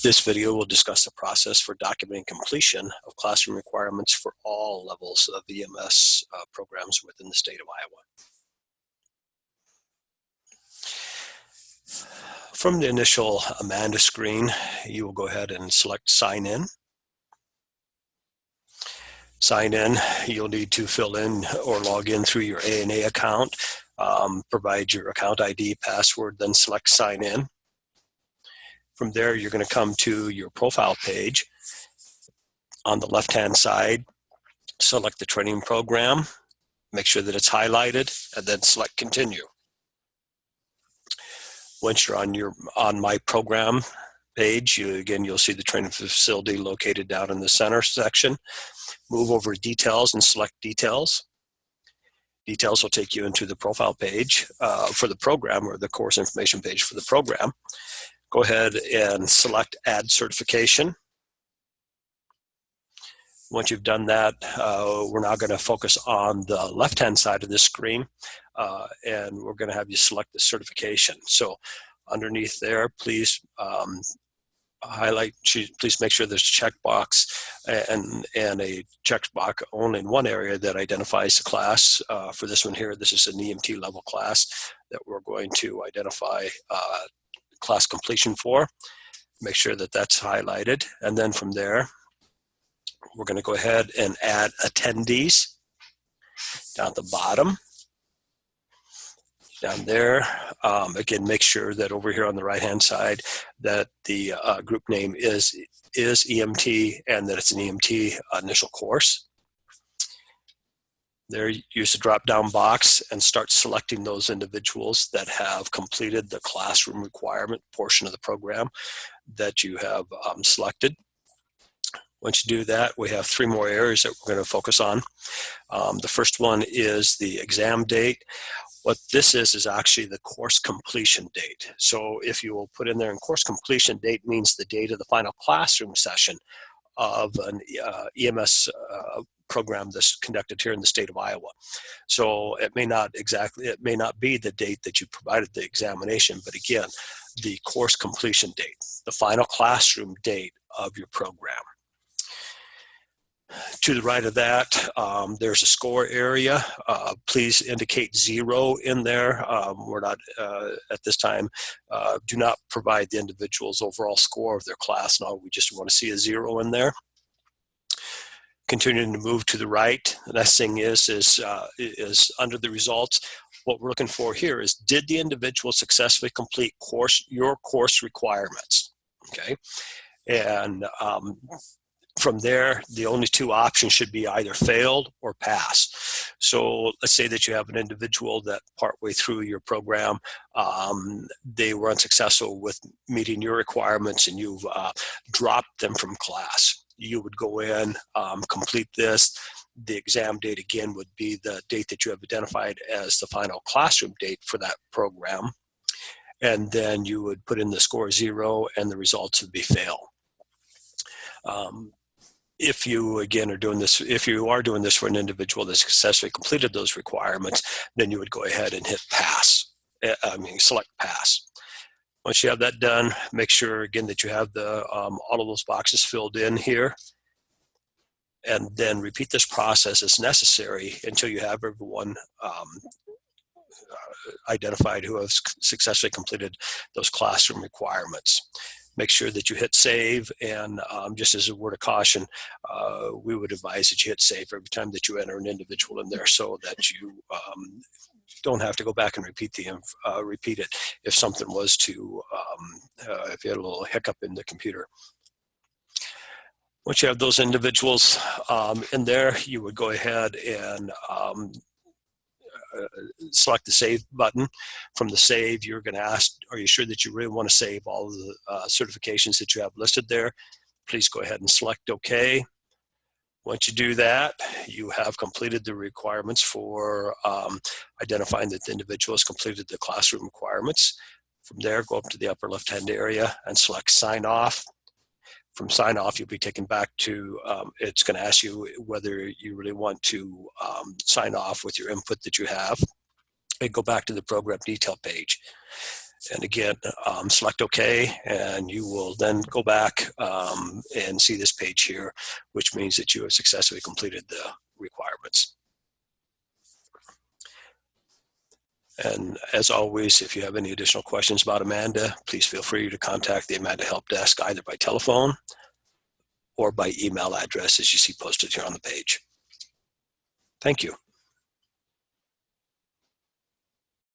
This video will discuss the process for documenting completion of classroom requirements for all levels of EMS programs within the state of Iowa. From the initial Amanda screen, you will go ahead and select Sign In. Sign in, you'll need to fill in or log in through your ANA account, provide your account ID, password, then select Sign In. From there, you're going to come to your profile page. On the left-hand side, select the training program, make sure that it's highlighted, and then select Continue. Once you're on My Program page, you'll see the training facility located down in the center section. Move over to Details and select Details. Details will take you into the profile page for the program, or the course information page for the program. Go ahead and select Add Certification. Once you've done that, we're now going to focus on the left-hand side of this screen, and we're going to have you select the certification. So underneath there, please please make sure there's a checkbox and a checkbox only in one area that identifies the class. For this one here, this is an EMT level class that we're going to identify class completion for. Make sure that that's highlighted, and then from there we're going to go ahead and add attendees down at the bottom. Down there, again, make sure that over here on the right hand side that the group name is EMT and that it's an EMT initial course. There, use the drop-down box and start selecting those individuals that have completed the classroom requirement portion of the program that you have selected. Once you do that, we have three more areas that we're going to focus on. The first one is the exam date. What this is actually the course completion date. So if you will put in there, and course completion date means the date of the final classroom session of an EMS program that's conducted here in the state of Iowa. So it may not be the date that you provided the examination, but again, the course completion date, the final classroom date of your program. To the right of that, there's a score area. Please indicate 0 in there. We're not, at this time, do not provide the individual's overall score of their class. No, we just want to see a 0 in there. Continuing to move to the right, the next thing is under the results. What we're looking for here is, did the individual successfully complete your course requirements? Okay, and from there, the only two options should be either failed or pass. So let's say that you have an individual that partway through your program, they were unsuccessful with meeting your requirements and you've dropped them from class. You would go in, complete this. The exam date again would be the date that you have identified as the final classroom date for that program. And then you would put in the score 0 and the results would be fail. If you, again, are doing this, if you are doing this for an individual that successfully completed those requirements, then you would go ahead and hit pass, select pass. Once you have that done, make sure, again, that you have all of those boxes filled in here, and then repeat this process as necessary until you have everyone identified who have successfully completed those classroom requirements. Make sure that you hit save, and just as a word of caution, we would advise that you hit save every time that you enter an individual in there, so that you don't have to go back and repeat it if something was to, if you had a little hiccup in the computer. Once you have those individuals in there, you would go ahead and select the save button. From the save, you're going to ask, are you sure that you really want to save all of the certifications that you have listed there? Please go ahead and select OK. Once you do that, you have completed the requirements for identifying that the individual has completed the classroom requirements. From there, go up to the upper left-hand area and select Sign Off. From Sign Off, you'll be taken back to, it's going to ask you whether you really want to sign off with your input that you have, and go back to the program detail page. And again, select OK, and you will then go back and see this page here, which means that you have successfully completed the requirements. And as always, if you have any additional questions about Amanda, please feel free to contact the Amanda Help Desk either by telephone or by email address as you see posted here on the page. Thank you.